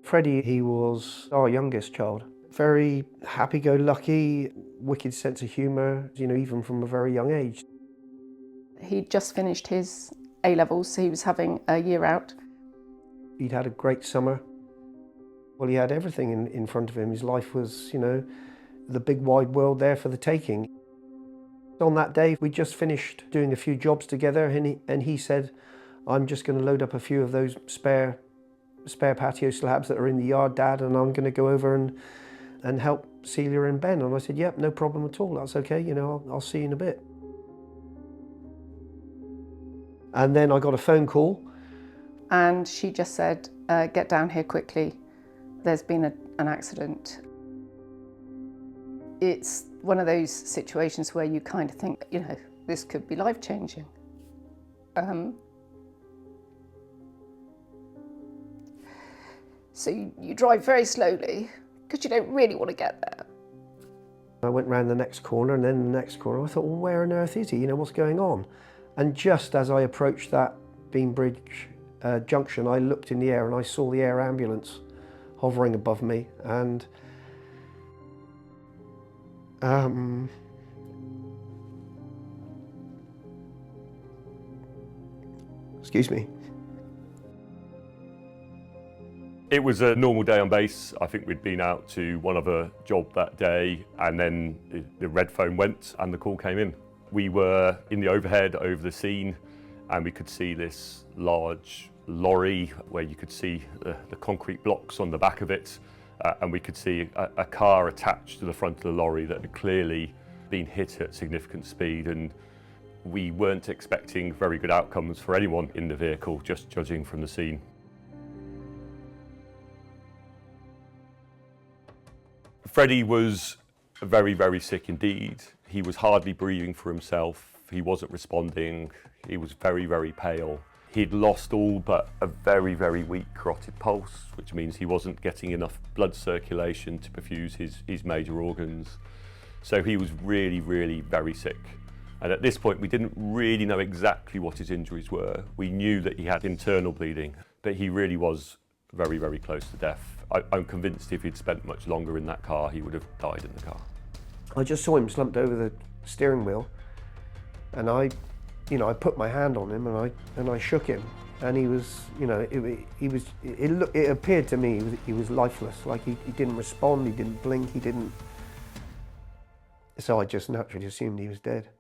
Freddie, he was our youngest child. Very happy-go-lucky, wicked sense of humour, even from a very young age. He'd just finished his A-levels, so he was having a year out. He'd had a great summer. Well, he had everything in front of him. His life was, the big wide world there for the taking. On that day, we just finished doing a few jobs together, and he said, I'm just going to load up a few of those spare patio slabs that are in the yard, Dad, and I'm going to go over and help Celia and Ben. And I said, yep, no problem at all. That's okay. I'll see you in a bit. And then I got a phone call. And she just said, get down here quickly. There's been an accident. It's one of those situations where you kind of think, this could be life-changing. So you drive very slowly because you don't really want to get there. I went round the next corner and then the next corner. I thought, well, where on earth is he? What's going on? And just as I approached that Beambridge junction, I looked in the air and I saw the air ambulance hovering above me. And excuse me. It was a normal day on base. I think we'd been out to one other job that day, and then the red phone went and the call came in. We were in the overhead over the scene, and we could see this large lorry where you could see the concrete blocks on the back of it, and we could see a car attached to the front of the lorry that had clearly been hit at significant speed, and we weren't expecting very good outcomes for anyone in the vehicle, just judging from the scene. Freddie was very, very sick indeed. He was hardly breathing for himself. He wasn't responding. He was very, very pale. He'd lost all but a very, very weak carotid pulse, which means he wasn't getting enough blood circulation to perfuse his major organs. So he was really, really very sick. And at this point, we didn't really know exactly what his injuries were. We knew that he had internal bleeding, but he really was very, very close to death. I'm convinced if he'd spent much longer in that car, he would have died in the car. I just saw him slumped over the steering wheel, and I put my hand on him and I shook him, and he was, it appeared to me he was lifeless. Like he didn't respond, he didn't blink, he didn't. So I just naturally assumed he was dead.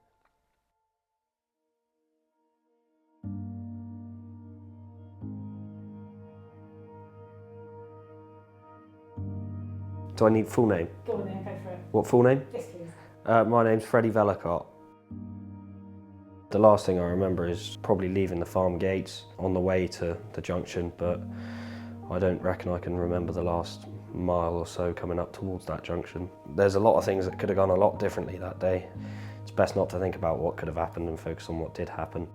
Do I need full name? Go on then, go for it. What full name? Yes, please. My name's Freddie Vellicott. The last thing I remember is probably leaving the farm gates on the way to the junction, but I don't reckon I can remember the last mile or so coming up towards that junction. There's a lot of things that could have gone a lot differently that day. It's best not to think about what could have happened and focus on what did happen.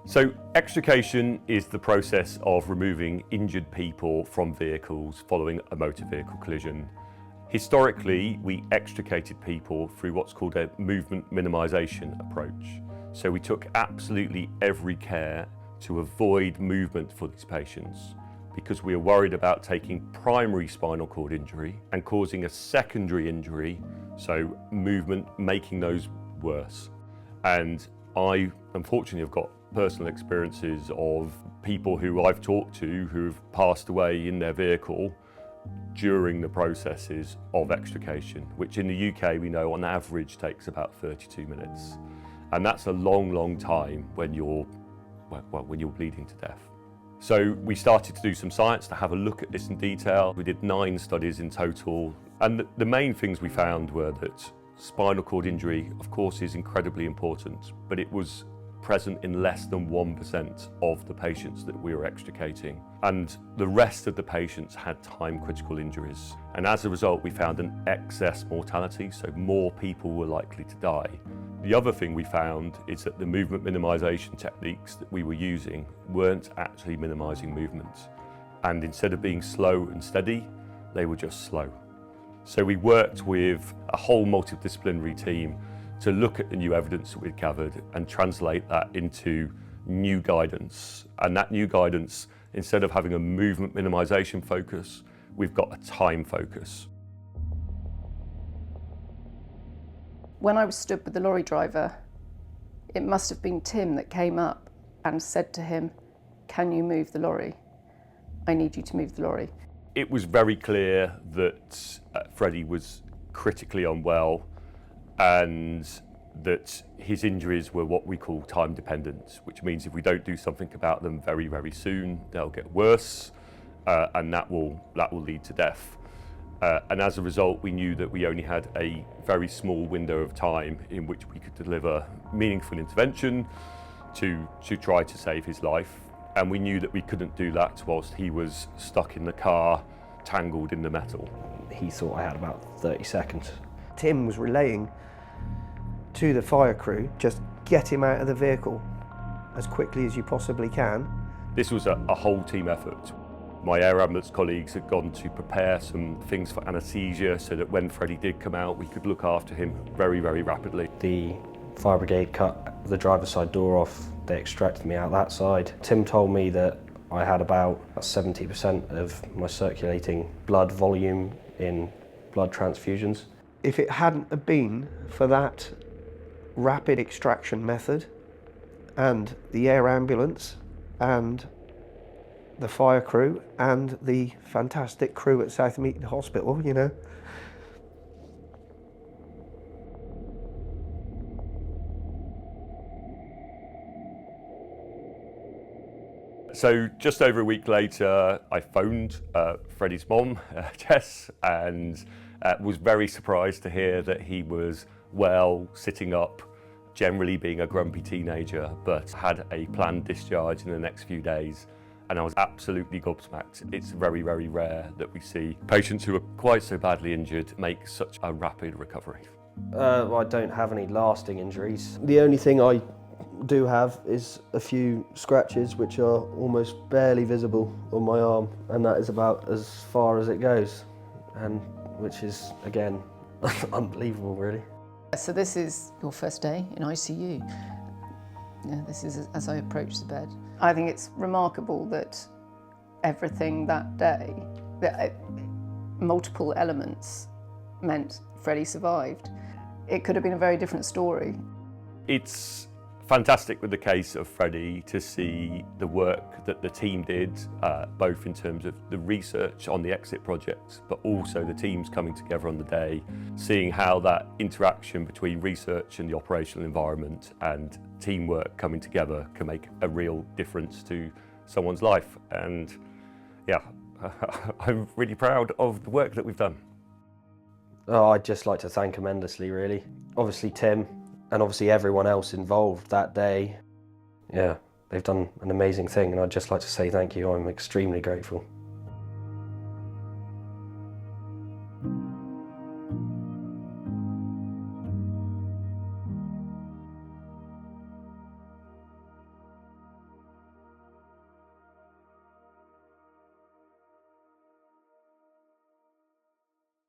So extrication is the process of removing injured people from vehicles following a motor vehicle collision. Historically, we extricated people through what's called a movement minimisation approach. So we took absolutely every care to avoid movement for these patients because we are worried about taking primary spinal cord injury and causing a secondary injury, so movement, making those worse. And I, unfortunately, have got personal experiences of people who I've talked to who have passed away in their vehicle during the processes of extrication, which in the UK we know on average takes about 32 minutes. And that's a long, long time when you're bleeding to death. So we started to do some science to have a look at this in detail. We did 9 studies in total. And the main things we found were that spinal cord injury, of course, is incredibly important, but it was present in less than 1% of the patients that we were extricating. And the rest of the patients had time-critical injuries. And as a result, we found an excess mortality, so more people were likely to die. The other thing we found is that the movement minimisation techniques that we were using weren't actually minimising movement. And instead of being slow and steady, they were just slow. So we worked with a whole multidisciplinary team to look at the new evidence that we'd gathered and translate that into new guidance. And that new guidance, instead of having a movement minimisation focus, we've got a time focus. When I was stood with the lorry driver, it must have been Tim that came up and said to him, "Can you move the lorry? I need you to move the lorry." It was very clear that Freddie was critically unwell and that his injuries were what we call time dependent, which means if we don't do something about them very, very soon, they'll get worse, and that will lead to death. And as a result, we knew that we only had a very small window of time in which we could deliver meaningful intervention to try to save his life. And we knew that we couldn't do that whilst he was stuck in the car, tangled in the metal. He thought I had about 30 seconds. Tim was relaying to the fire crew, just get him out of the vehicle as quickly as you possibly can. This was a whole team effort. My air ambulance colleagues had gone to prepare some things for anaesthesia so that when Freddie did come out, we could look after him very, very rapidly. The fire brigade cut the driver's side door off. They extracted me out that side. Tim told me that I had about 70% of my circulating blood volume in blood transfusions. If it hadn't have been for that rapid extraction method and the air ambulance and the fire crew and the fantastic crew at Southampton Hospital, you know. So just over a week later, I phoned Freddie's mom, Jess, and was very surprised to hear that he was well, sitting up, generally being a grumpy teenager, but had a planned discharge in the next few days. And I was absolutely gobsmacked. It's very, very rare that we see patients who are quite so badly injured make such a rapid recovery. I don't have any lasting injuries. The only thing I do have is a few scratches which are almost barely visible on my arm, and that is about as far as it goes, and which is, again, unbelievable, really. So this is your first day in ICU. Yeah, this is as I approach the bed. I think it's remarkable that everything that day, that multiple elements meant Freddie survived. It could have been a very different story. It's fantastic with the case of Freddie to see the work that the team did, both in terms of the research on the exit project, but also the teams coming together on the day, seeing how that interaction between research and the operational environment and teamwork coming together can make a real difference to someone's life. And yeah, I'm really proud of the work that we've done. Oh, I'd just like to thank him endlessly, really. Obviously Tim, and obviously everyone else involved that day. Yeah, they've done an amazing thing, and I'd just like to say thank you. I'm extremely grateful.